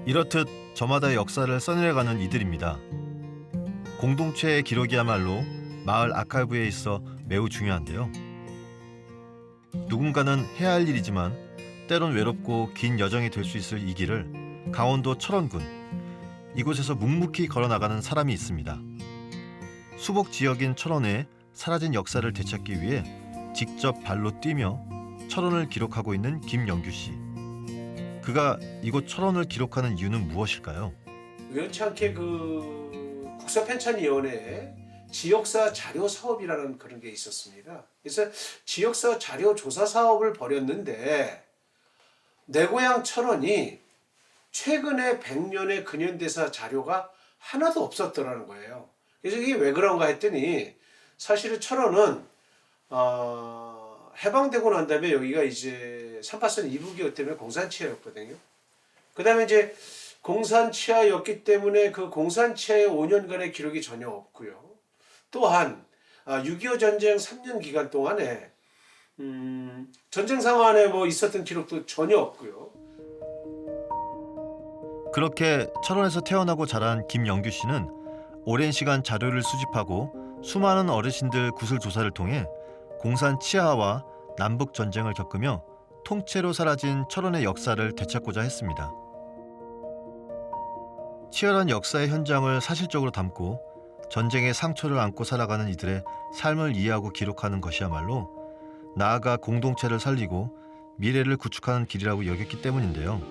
이렇듯 저마다의 역사를 써내려가는 이들입니다. 공동체의 기록이야말로 마을 아카이브에 있어 매우 중요한데요. 누군가는 해야 할 일이지만 때론 외롭고 긴 여정이 될 수 있을 이 길을 강원도 철원군 이곳에서 묵묵히 걸어나가는 사람이 있습니다. 수복 지역인 철원의 사라진 역사를 되찾기 위해 직접 발로 뛰며 철원을 기록하고 있는 김영규 씨. 그가 이곳 철원을 기록하는 이유는 무엇일까요? 우연치 않게 그 국사편찬위원회에 지역사 자료 사업이라는 그런 게 있었습니다. 그래서 지역사 자료 조사 사업을 벌였는데 내 고향 철원이 최근에 100년의 근현대사 자료가 하나도 없었더라는 거예요. 그래서 이게 왜 그런가 했더니 사실은 철원은 해방되고 난 다음에 여기가 이제 38선 이북이었기 때문에 공산치하였거든요. 그 다음에 이제 공산치하였기 때문에 그 공산치하의 5년간의 기록이 전혀 없고요. 또한 6.25 전쟁 3년 기간 동안에 전쟁 상황에 뭐 있었던 기록도 전혀 없고요. 그렇게 철원에서 태어나고 자란 김영규 씨는 오랜 시간 자료를 수집하고 수많은 어르신들 구술 조사를 통해 공산 치하와 남북 전쟁을 겪으며 통째로 사라진 철원의 역사를 되찾고자 했습니다. 치열한 역사의 현장을 사실적으로 담고 전쟁의 상처를 안고 살아가는 이들의 삶을 이해하고 기록하는 것이야말로 나아가 공동체를 살리고 미래를 구축하는 길이라고 여겼기 때문인데요.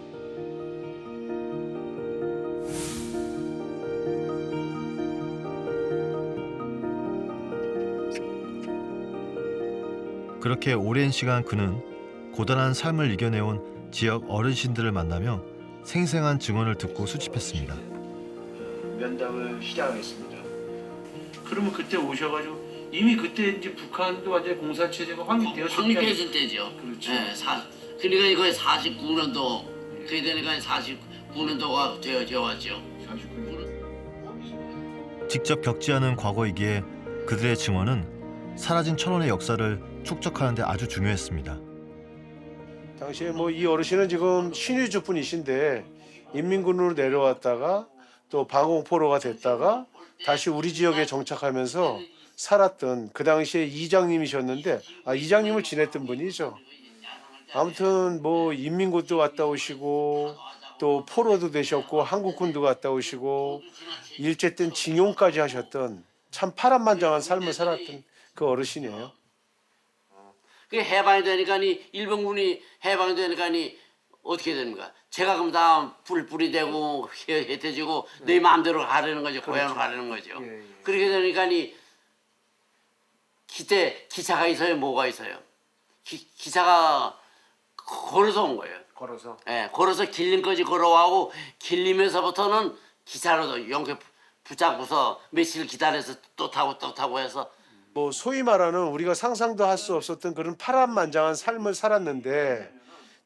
그렇게 오랜 시간 그는 고단한 삶을 이겨내온 지역 어르신들을 만나며 생생한 증언을 듣고 수집했습니다. 면담을 시작하겠습니다. 그러면 그때 오셔가지고 이미 그때 이제 북한도 완전히 공산체제가 확립되었을 확립됐을 때죠. 그렇죠. 네, 그러니까 거의 49년도 그게 되니까 49년도가 되어 왔죠. 49년. 직접 겪지 않은 과거이기에 그들의 증언은 사라진 철원의 역사를 축적하는 데 아주 중요했습니다. 당시에 뭐 이 어르신은 지금 신유주 분이신데 인민군으로 내려왔다가 또 방공포로가 됐다가 다시 우리 지역에 정착하면서 살았던 그 당시에 이장님이셨는데 이장님을 지냈던 분이죠. 아무튼 뭐 인민군도 갔다 오시고 또 포로도 되셨고 한국군도 갔다 오시고 일제 때 징용까지 하셨던 참 파란만장한 삶을 살았던 그 어르신이에요. 그 해방이 되니까 일본군이 해방이 되니까 어떻게 됩니까? 제가 그럼 다 불이 되고 혜태지고 내 마음대로 가려는 거죠. 고향으로 가려는 거죠. 예. 그렇게 되니까 기차가 있어요. 뭐가 있어요? 기차가 걸어서 온 거예요. 걸어서. 예, 걸어서 길림까지 걸어와고 길림에서부터는 기차로도 용케 붙잡고서 며칠 기다려서 또 타고 해서 뭐 소위 말하는 우리가 상상도 할 수 없었던 그런 파란만장한 삶을 살았는데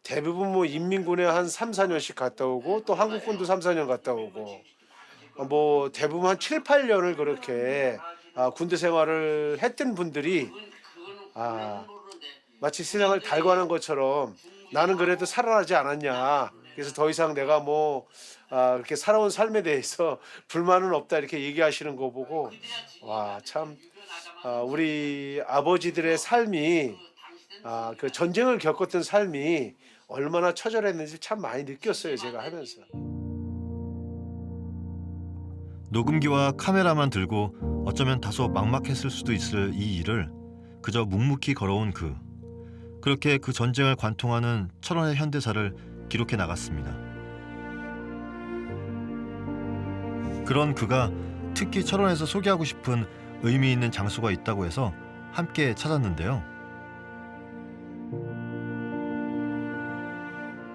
대부분 뭐 인민군에 한 3, 4년씩 갔다 오고 또 한국군도 3, 4년 갔다 오고 뭐 대부분 한 7, 8년을 그렇게 군대 생활을 했던 분들이 마치 세상을 달관한 것처럼 나는 그래도 살아나지 않았냐. 그래서 더 이상 내가 뭐 이렇게 살아온 삶에 대해서 불만은 없다 이렇게 얘기하시는 거 보고 와, 참 우리 아버지들의 삶이 그 전쟁을 겪었던 삶이 얼마나 처절했는지 참 많이 느꼈어요. 제가 하면서. 녹음기와 카메라만 들고 어쩌면 다소 막막했을 수도 있을 이 일을 그저 묵묵히 걸어온 그렇게 그 전쟁을 관통하는 철원의 현대사를 기록해 나갔습니다. 그런 그가 특히 철원에서 소개하고 싶은 의미 있는 장소가 있다고 해서 함께 찾았는데요.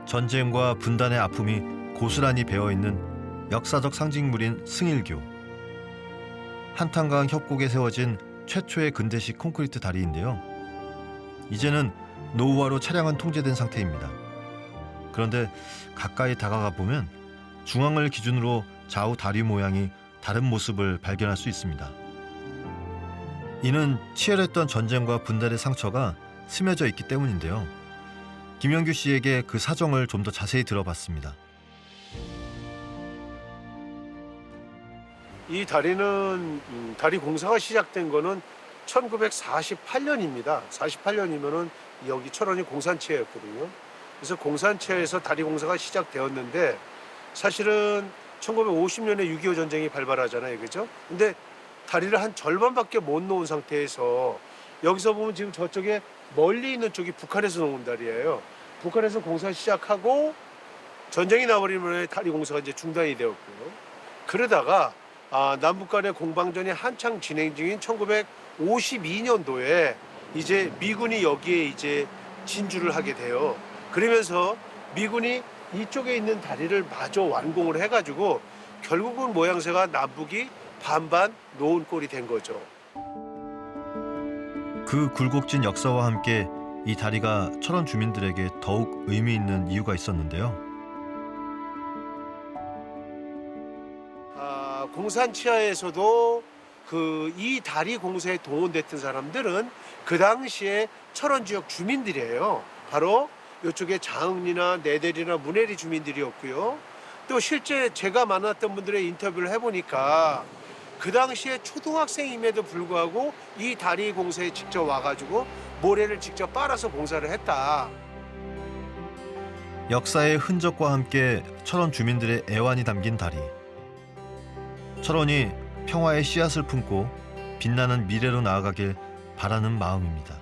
전쟁과 분단의 아픔이 고스란히 배어있는 역사적 상징물인 승일교. 한탄강 협곡에 세워진 최초의 근대식 콘크리트 다리인데요. 이제는 노후화로 차량은 통제된 상태입니다. 그런데 가까이 다가가 보면 중앙을 기준으로 좌우 다리 모양이 다른 모습을 발견할 수 있습니다. 이는 치열했던 전쟁과 분단의 상처가 스며져 있기 때문인데요. 김영규 씨에게 그 사정을 좀 더 자세히 들어봤습니다. 이 다리는 다리 공사가 시작된 거는 1948년입니다. 48년이면은 여기 철원이 공산체였거든요. 그래서 공산체에서 다리 공사가 시작되었는데 사실은 1950년에 6.25 전쟁이 발발하잖아요. 그죠? 근데 다리를 한 절반밖에 못 놓은 상태에서 여기서 보면 지금 저쪽에 멀리 있는 쪽이 북한에서 놓은 다리예요. 북한에서 공사 시작하고 전쟁이 나버리면 다리 공사가 이제 중단이 되었고요. 그러다가 남북 간의 공방전이 한창 진행 중인 1952년도에 이제 미군이 여기에 이제 진주를 하게 돼요. 그러면서 미군이 이쪽에 있는 다리를 마저 완공을 해가지고 결국은 모양새가 남북이 반반 놓은 꼴이 된 거죠. 그 굴곡진 역사와 함께 이 다리가 철원 주민들에게 더욱 의미 있는 이유가 있었는데요. 공산치하에서도 이 다리 공사에 동원됐던 사람들은 그 당시에 철원 지역 주민들이에요. 바로 이쪽에 장흥리나 내대리나 문해리 주민들이었고요. 또 실제 제가 만났던 분들의 인터뷰를 해보니까 그 당시에 초등학생임에도 불구하고 이 다리 공사에 직접 와가지고 모래를 직접 빨아서 공사를 했다. 역사의 흔적과 함께 철원 주민들의 애환이 담긴 다리. 철원이 평화의 씨앗을 품고 빛나는 미래로 나아가길 바라는 마음입니다.